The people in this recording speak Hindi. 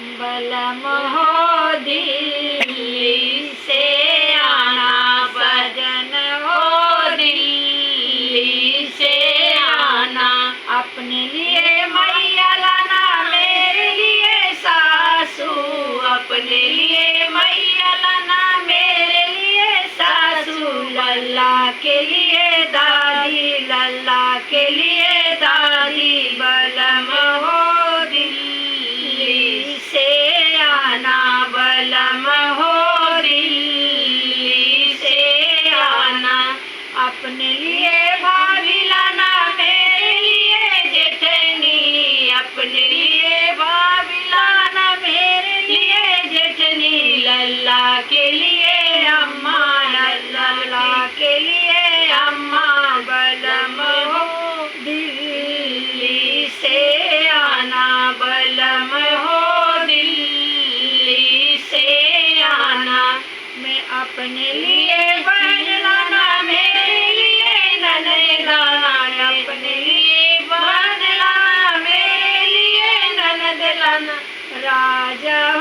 बलम हो दिल्ली से आना, बजन हो दिल्ली से आना। अपने लिए मैया लाना, मेरे लिए सासू। अपने लिए मैया लाना, मेरे लिए सासू। लल्ला के लिए दादी, लल्ला के लिए दादी। बलम हो दिल्ली से आना, बलम हो दिल्ली से आना। अपने लिए भाभी लाना, मेरे लिए जेठनी। अपने लिए भाभी लाना, मेरे लिए जेठनी। लल्ला के लिए अम्मा, लल्ला के लिए अम्मा। बलम हो दिल्ली से आना, बलम हो दिल्ली से आना। मैं अपने लिए बहन लाना, मेरे लिए ननद लाना। अपने लिए बहन लाना, मेरे लिए ननद लाना। राजा